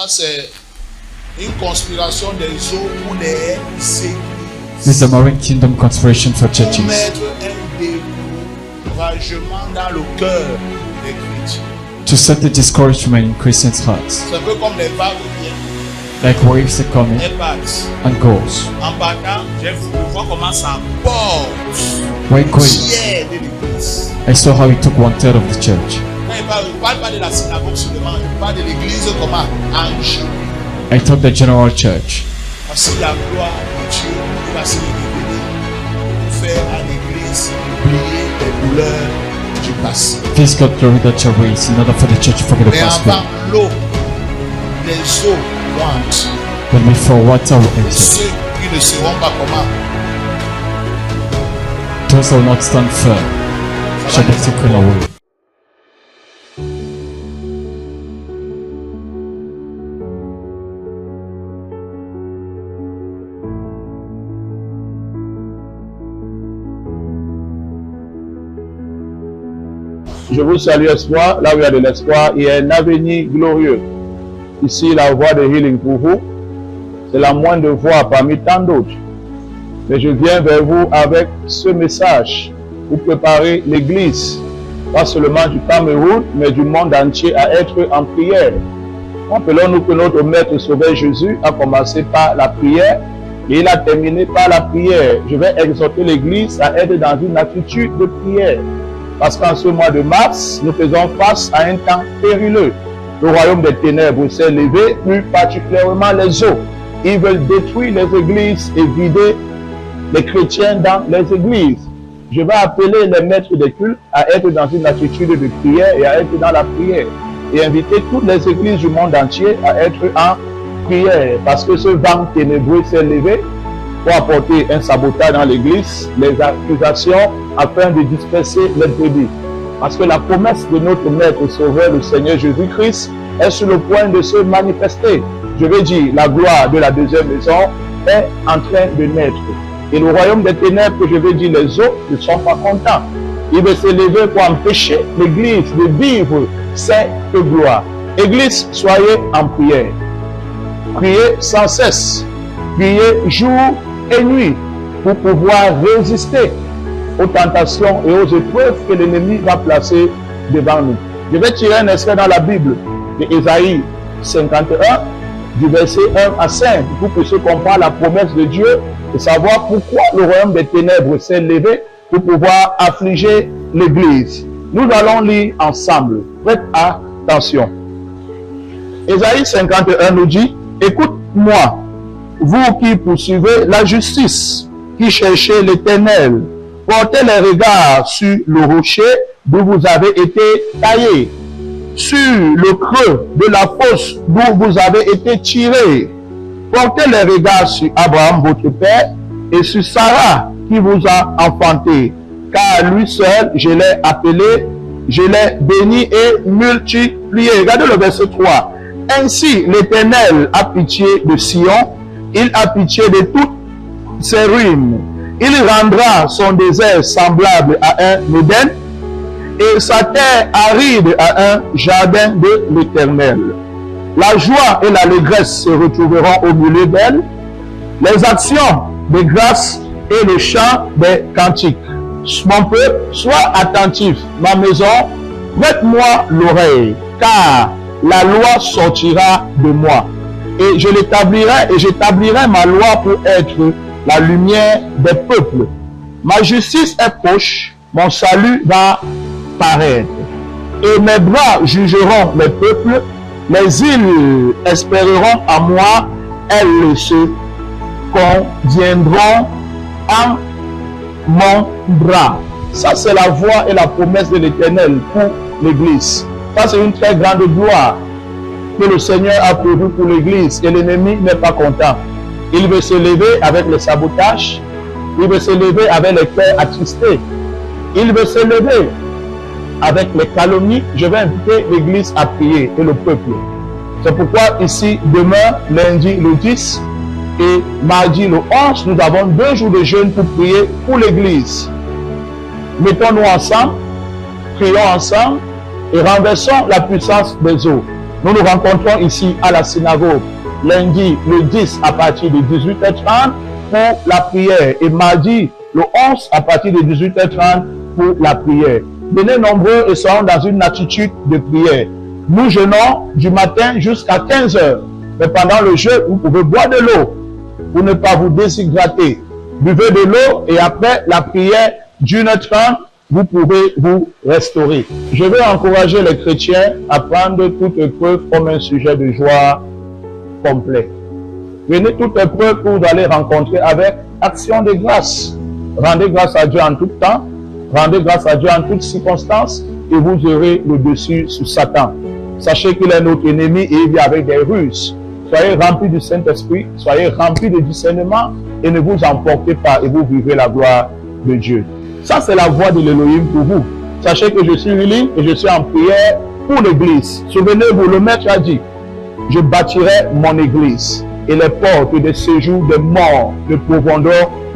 c'est une conspiration des eaux pour les églises. This is a marine kingdom conspiration for Pour churches. mettre un découragement dans le cœur des chrétiens. To set the discouragement in Christians' hearts. C'est un peu comme les vagues viennent, Like waves that come in elles partent. and goes. En partant, je vois comment ça porte When going, tiers de l'église. I saw how he took 1/3 of the church. Quand il parle, ne parle pas de la synagogue seulement, il parle de l'église comme en général. I took the general church. Parce que la gloire de Dieu va se révéler pour faire à l'église oublier les douleurs du passé. Physical glory that shall raise in order for the church to forget the Mais past. avant l'eau, les eaux pointent. When before water will enter, Ceux qui ne seront pas comment, those who will not stand firm shall be taken away. Je vous salue, espoir. Là où il y a de l'espoir, il y a un avenir glorieux. Ici, la voix de healing pour vous, c'est la moindre voix parmi tant d'autres. Mais je viens vers vous avec ce message pour préparer l'Église, pas seulement du Cameroun, mais du monde entier à être en prière. Rappelons-nous que notre Maître Sauveur Jésus a commencé par la prière et il a terminé par la prière. Je vais exhorter l'Église à être dans une attitude de prière. Parce qu'en ce mois de mars, nous faisons face à un temps périlleux. Le royaume des ténèbres s'est levé, plus particulièrement les eaux. Ils veulent détruire les églises et vider les chrétiens dans les églises. Je vais appeler les maîtres des cultes à être dans une attitude de prière et à être dans la prière. Et inviter toutes les églises du monde entier à être en prière. Parce que ce vent ténébreux s'est levé pour apporter un sabotage dans l'église, les accusations afin de disperser les brebis. Parce que la promesse de notre Maître Sauveur, le Seigneur Jésus-Christ, est sur le point de se manifester. Je veux dire, la gloire de la deuxième maison est en train de naître. Et le royaume des ténèbres, je veux dire, les eaux ne sont pas contents. Il veut se lever pour empêcher l'église de vivre cette gloire. Église, soyez en prière. Priez sans cesse. Priez jour et nuit pour pouvoir résister aux tentations et aux épreuves que l'ennemi va placer devant nous. Je vais tirer un extrait dans la Bible de Ésaïe 51, du verset 1 à 5, pour que ceux comprennent la promesse de Dieu et savoir pourquoi le royaume des ténèbres s'est levé pour pouvoir affliger l'Église. Nous allons lire ensemble. Faites attention. Ésaïe 51 nous dit, « Écoute-moi, vous qui poursuivez la justice, qui cherchez l'Éternel, portez les regards sur le rocher d'où vous avez été taillé, sur le creux de la fosse d'où vous avez été tiré. Portez les regards sur Abraham, votre père, et sur Sarah, qui vous a enfanté, car lui seul, je l'ai appelé, je l'ai béni et multiplié. » Regardez le verset 3. « Ainsi, l'Éternel a pitié de Sion, il a pitié de toutes ses ruines. Il rendra son désert semblable à un Éden et sa terre aride à un jardin de l'Éternel. La joie et l'allégresse se retrouveront au milieu d'elle, les actions de grâce et le chant des cantiques. Mon peuple, sois attentif, ma maison, prête-moi l'oreille, car la loi sortira de moi. Et je l'établirai, et j'établirai ma loi pour être la lumière des peuples. Ma justice est proche, mon salut va paraître. Et mes bras jugeront les peuples, les îles espéreront à moi, elles se conviendront en mon bras. Ça, c'est la voix et la promesse de l'Éternel pour l'Église. Ça, c'est une très grande gloire que le Seigneur a prévu pour l'Église et l'ennemi n'est pas content. Il veut se lever avec les sabotages, il veut se lever avec les cœurs attristés, il veut se lever avec les calomnies. Je vais inviter l'Église à prier et le peuple. C'est pourquoi ici, demain, lundi le 10 et mardi le 11, nous avons 2 jours de jeûne pour prier pour l'Église. Mettons-nous ensemble, prions ensemble et renversons la puissance des eaux. Nous nous rencontrons ici à la synagogue lundi le 10 à partir de 18h30 pour la prière et mardi le 11 à partir de 18h30 pour la prière. Venez nombreux et soyons dans une attitude de prière. Nous jeûnons du matin jusqu'à 15h. Mais pendant le jeûne, vous pouvez boire de l'eau pour ne pas vous déshydrater. Buvez de l'eau et après la prière d'1h30, vous pouvez vous restaurer. Je veux encourager les chrétiens à prendre toute épreuve comme un sujet de joie complet. Prenez toute épreuve que vous allez rencontrer avec action de grâce. Rendez grâce à Dieu en tout temps, rendez grâce à Dieu en toutes circonstances et vous aurez le dessus sur Satan. Sachez qu'il est notre ennemi et il vient avec des ruses. Soyez remplis du Saint-Esprit, soyez remplis de discernement et ne vous emportez pas et vous vivrez la gloire de Dieu. Ça, c'est la voix de l'Élohim pour vous. Sachez que je suis Willy et je suis en prière pour l'église. Souvenez-vous, le Maître a dit, je bâtirai mon église et les portes des séjours des morts ne pourront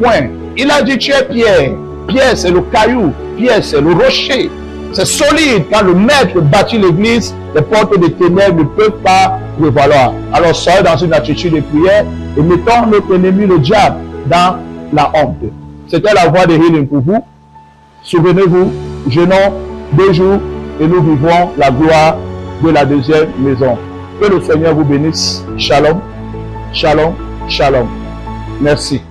point. Il a dit, tu es Pierre. Pierre, c'est le caillou. Pierre, c'est le rocher. C'est solide. Quand le Maître bâtit l'église, les portes des ténèbres ne peuvent pas prévaloir. Alors, soyez dans une attitude de prière et mettons notre ennemi, le diable, dans la honte. C'était la voix de Healing pour vous. Souvenez-vous, jeûnons 2 jours et nous vivons la gloire de la deuxième maison. Que le Seigneur vous bénisse. Shalom, shalom, shalom. Merci.